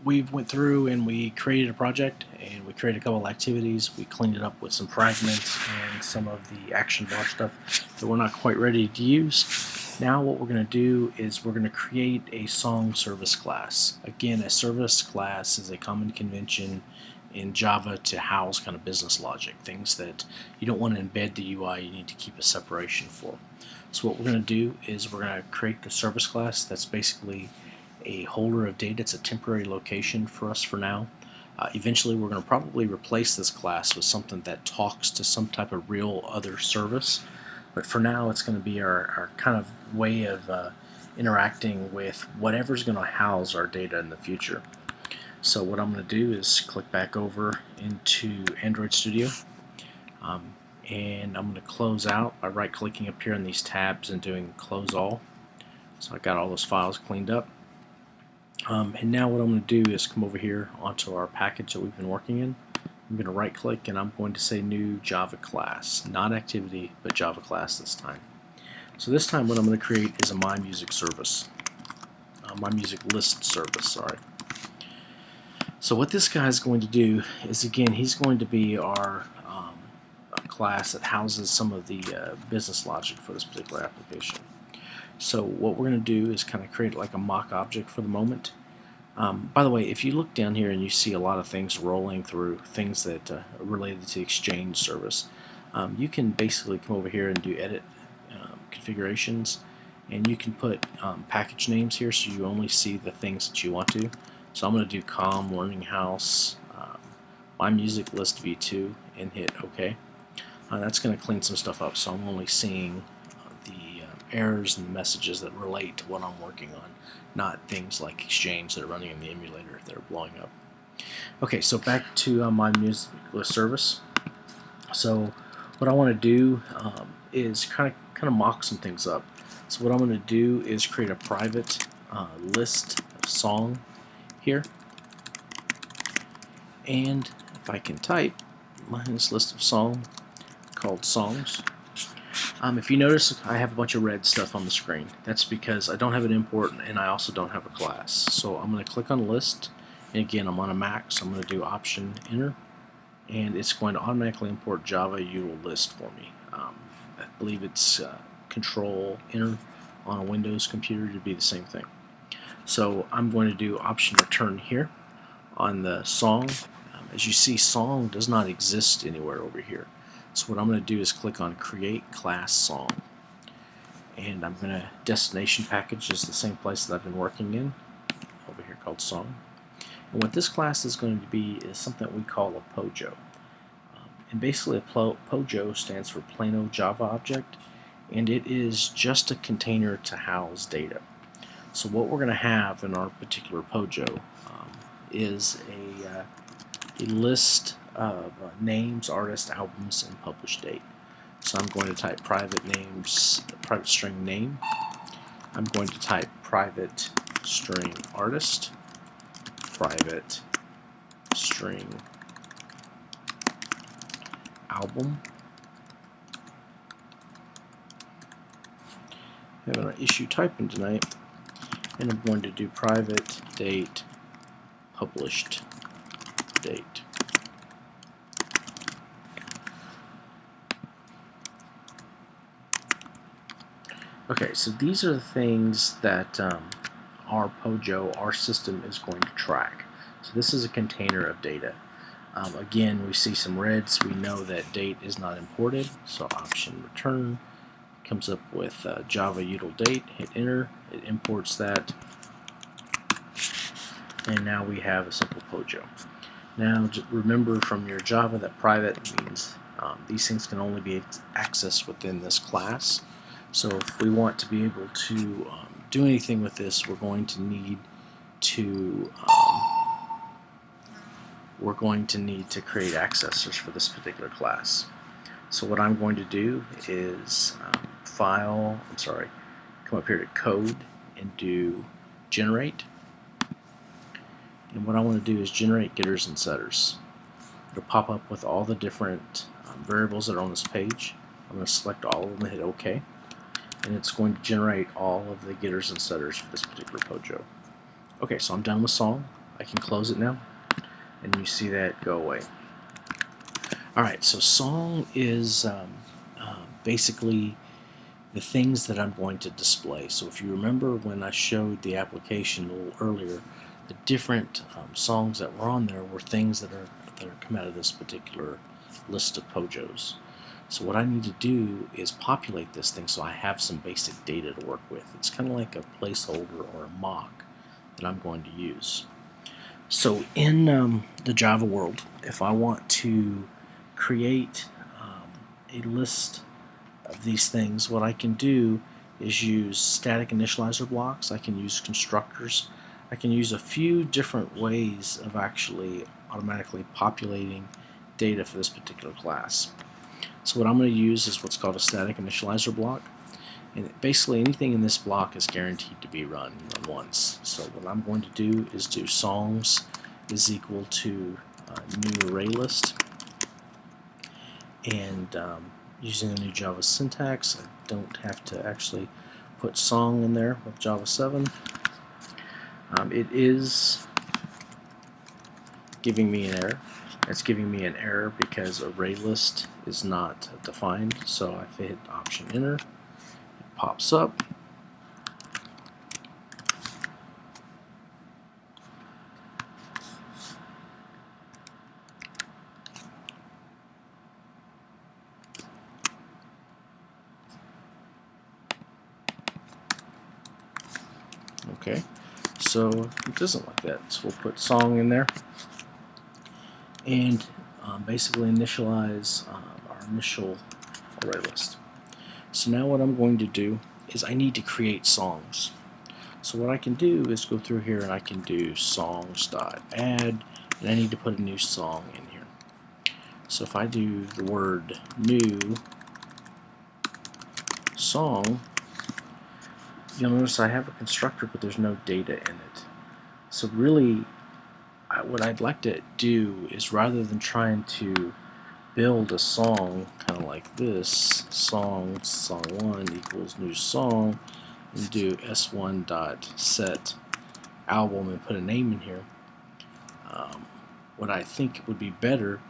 we went through and we created a project and we created a couple activities. We cleaned it up with some fragments and some of the action bar stuff that we're not quite ready to use. Now what we're going to do is we're going to create a song service class. Again, a service class is a common convention in Java to house kind of business logic, things that you don't want to embed the UI, you need to keep a separation for. So what we're going to do is we're going to create the service class that's basically a holder of data. It's a temporary location for us for now. Eventually we're going to probably replace this class with something that talks to some type of real other service, but for now it's going to be our kind of way of interacting with whatever's going to house our data in the future. So what I'm going to do is click back over into Android Studio, and I'm going to close out by right clicking up here in these tabs and doing close all. So I got all those files cleaned up. And now what I'm going to do is come over here onto our package that we've been working in. I'm going to right click and I'm going to say new Java class, not activity but Java class this time. So this time what I'm going to create is a My Music service, My Music list service, sorry. So what this guy is going to do is, again, he's going to be our class that houses some of the business logic for this particular application. So what we're going to do is kind of create like a mock object for the moment. By the way, if you look down here and you see a lot of things rolling through, things that are related to Exchange service, you can basically come over here and do edit configurations, and you can put package names here so you only see the things that you want to. So I'm going to do com learning house My Music list v2 and hit OK. That's going to clean some stuff up, so I'm only seeing the errors and messages that relate to what I'm working on, not things like Exchange that are running in the emulator that are blowing up. Okay, so back to My Music list service. So what I want to do is kind of mock some things up. So what I'm going to do is create a private list of song here, and if I can type, minus list of song called songs. If you notice, I have a bunch of red stuff on the screen. That's because I don't have an import and I also don't have a class. So I'm going to click on list, and again I'm on a Mac, so I'm going to do option enter, and it's going to automatically import Java util list for me. I believe it's control enter on a Windows computer to be the same thing. So I'm going to do option return here on the song. As you see, song does not exist anywhere over here. So what I'm going to do is click on create class song, and I'm going to destination package is the same place that I've been working in over here called song. And what this class is going to be is something that we call a POJO. And basically a POJO stands for Plano Java Object, and it is just a container to house data. So what we're going to have in our particular POJO is a list of names, artists, albums, and published date. So I'm going to type private names, private string name. I'm going to type private string artist, private string album. Having an issue typing tonight, and I'm going to do private date, published date. Okay, so these are the things that our POJO, our system, is going to track. So this is a container of data. Again, we see some reds. We know that date is not imported, so option return comes up with Java util date. Hit enter, it imports that, and now we have a simple POJO. Now remember from your Java that private means these things can only be accessed within this class. So if we want to be able to do anything with this, we're going to need to create accessors for this particular class. So what I'm going to do is come up here to code and do generate. And what I want to do is generate getters and setters. It'll pop up with all the different variables that are on this page. I'm going to select all of them and hit OK. And it's going to generate all of the getters and setters for this particular POJO. Okay, so I'm done with song. I can close it now, and you see that go away. Alright, so song is basically the things that I'm going to display. So if you remember when I showed the application a little earlier, the different songs that were on there were things that are come out of this particular list of POJOs. So what I need to do is populate this thing so I have some basic data to work with. It's kind of like a placeholder or a mock that I'm going to use. So in the Java world, if I want to create a list of these things, what I can do is use static initializer blocks. I can use constructors. I can use a few different ways of actually automatically populating data for this particular class. So what I'm going to use is what's called a static initializer block, and basically anything in this block is guaranteed to be run once. So what I'm going to do is do songs is equal to new array list, and using the new Java syntax, I don't have to actually put song in there with Java 7. It is giving me an error. It's giving me an error because array list is not defined. So if I hit Option Enter, it pops up. Okay, so it doesn't like that. So we'll put song in there and basically initialize our initial array list. So now what I'm going to do is I need to create songs. So what I can do is go through here and I can do songs.add, and I need to put a new song in here. So if I do the word new song, you'll notice I have a constructor, but there's no data in it. So really, what I'd like to do is, rather than trying to build a song kind of like this, song1 equals new song, and do s1.set album and put a name in here, what I think would be better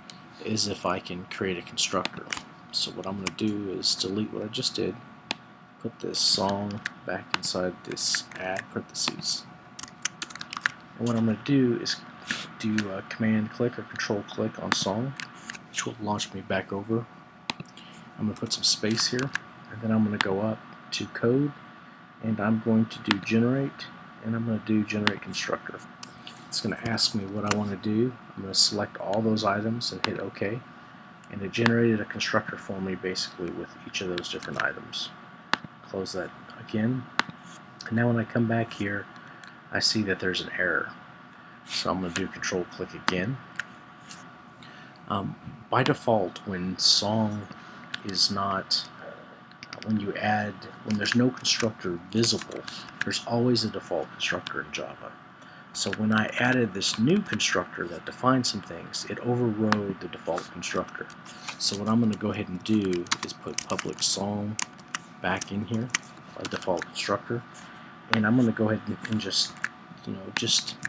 is if I can create a constructor. So what I'm going to do is delete what I just did, put this song back inside this add parentheses. And what I'm going to do is do a command click or control click on song, which will launch me back over. I'm going to put some space here, and then I'm going to go up to code, and I'm going to do generate, and I'm going to do generate constructor. It's going to ask me what I want to do. I'm going to select all those items and hit OK, and it generated a constructor for me basically with each of those different items. Close that again, and now when I come back here, I see that there's an error. So I'm going to do control click again. By default, when song is not, when there's no constructor visible, there's always a default constructor in Java. So when I added this new constructor that defines some things, it overrode the default constructor. So what I'm going to go ahead and do is put public song back in here, by default constructor, and I'm going to go ahead and just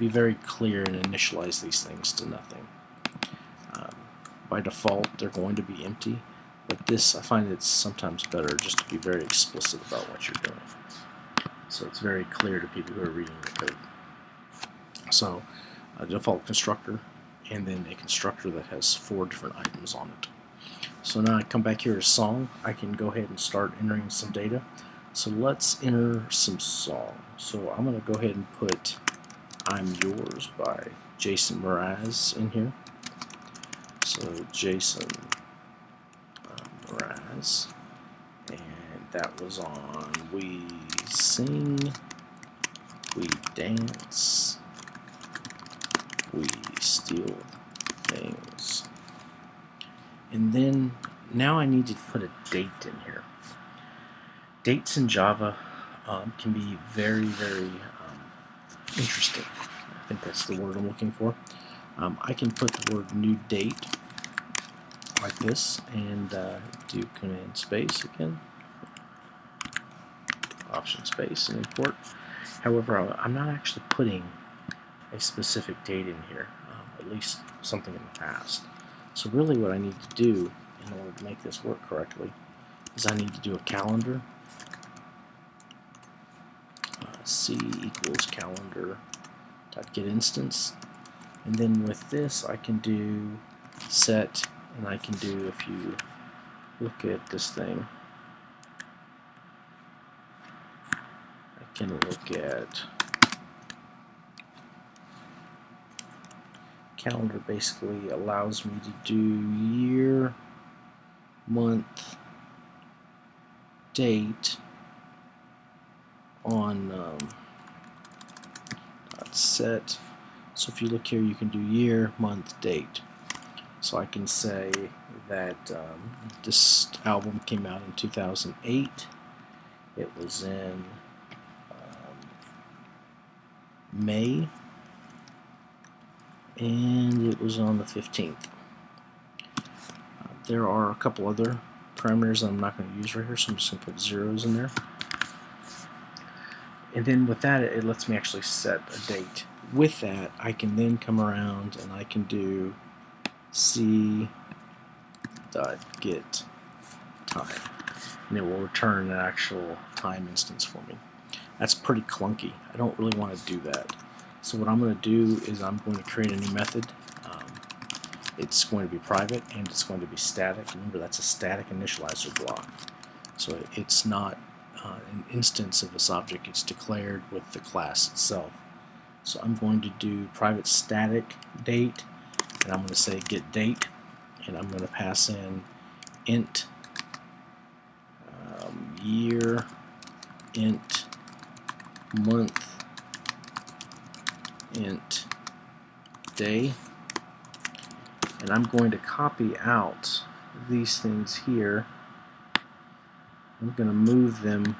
be very clear and initialize these things to nothing. By default, they're going to be empty, but this, I find it's sometimes better just to be very explicit about what you're doing, so it's very clear to people who are reading the code. So a default constructor, and then a constructor that has 4 different items on it. So now I come back here to song. I can go ahead and start entering some data. So let's enter some song. So I'm going to go ahead and put I'm Yours by Jason Mraz in here. So Jason Mraz, and that was on We Sing, We Dance, We Steal Things. And then now I need to put a date in here. Dates in Java can be very, very interesting. I think that's the word I'm looking for. I can put the word new date like this and do command space again, option space, and import. However, I'm not actually putting a specific date in here, at least something in the past. So really what I need to do in order to make this work correctly is I need to do a calendar. C equals calendar dot get instance, and then with this I can do set, and I can do, if you look at this thing, I can look at calendar. Basically allows me to do year, month, date on set. So if you look here, you can do year, month, date. So I can say that this album came out in 2008. It was in May, and it was on the 15th. There are a couple other parameters that I'm not going to use right here, so I'm just going to put zeros in there. And then with that, it lets me actually set a date. With that, I can then come around and I can do C.get time, and it will return an actual time instance for me. That's pretty clunky. I don't really want to do that. So what I'm going to do is I'm going to create a new method. It's going to be private and it's going to be static. Remember, that's a static initializer block. So it's not an instance of this object. It's declared with the class itself. So I'm going to do private static date, and I'm going to say get date, and I'm going to pass in int year, int month, int day, and I'm going to copy out these things here. I'm going to move them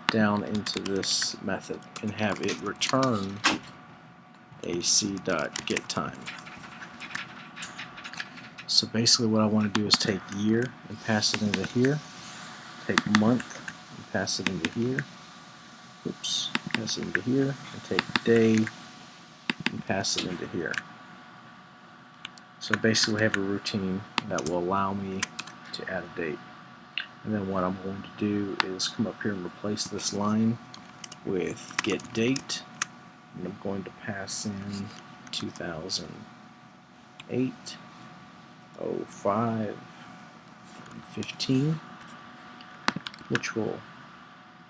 down into this method and have it return a c.getTime. So basically what I want to do is take year and pass it into here, take month and pass it into here, oops, pass it into here, and take day and pass it into here. So basically I have a routine that will allow me to add a date. And then what I'm going to do is come up here and replace this line with get date, and I'm going to pass in 2008, 05, and 15, which will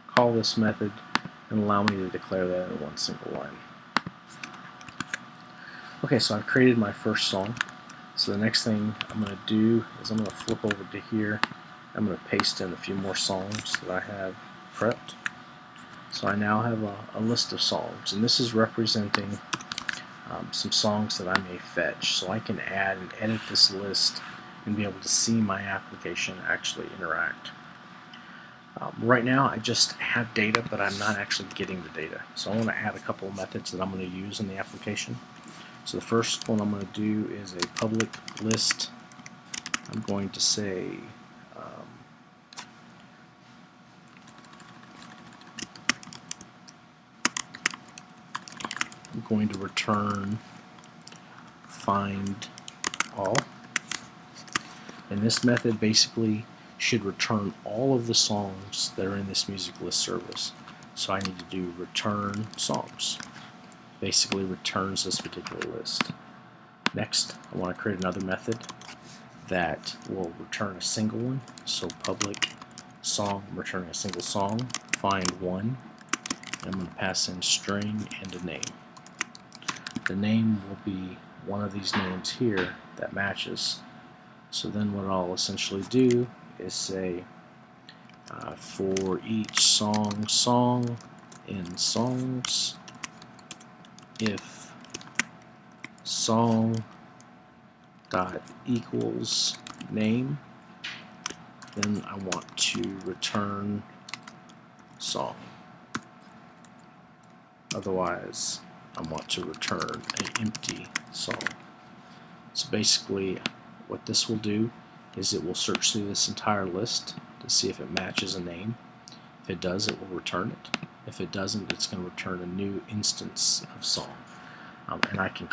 call this method and allow me to declare that in one single line. Okay, so I've created my first song. So the next thing I'm going to do is I'm going to flip over to here. I'm going to paste in a few more songs that I have prepped. So I now have a list of songs, and this is representing some songs that I may fetch. So I can add and edit this list and be able to see my application actually interact. Right now I just have data, but I'm not actually getting the data. So I want to add a couple of methods that I'm going to use in the application. So the first one I'm going to do is a public list. I'm going to say I'm going to return find all, and this method basically should return all of the songs that are in this music list service. So I need to do return songs. Basically returns this particular list. Next, I want to create another method that will return a single one. So public song, returning a single song, find one, and I'm going to pass in string and a name. The name will be one of these names here that matches. So then what I'll essentially do is say for each song in songs, if song dot equals name, then I want to return song. Otherwise, I want to return an empty song. So basically what this will do is it will search through this entire list to see if it matches a name. If it does, it will return it. If it doesn't, it's going to return a new instance of song. and I can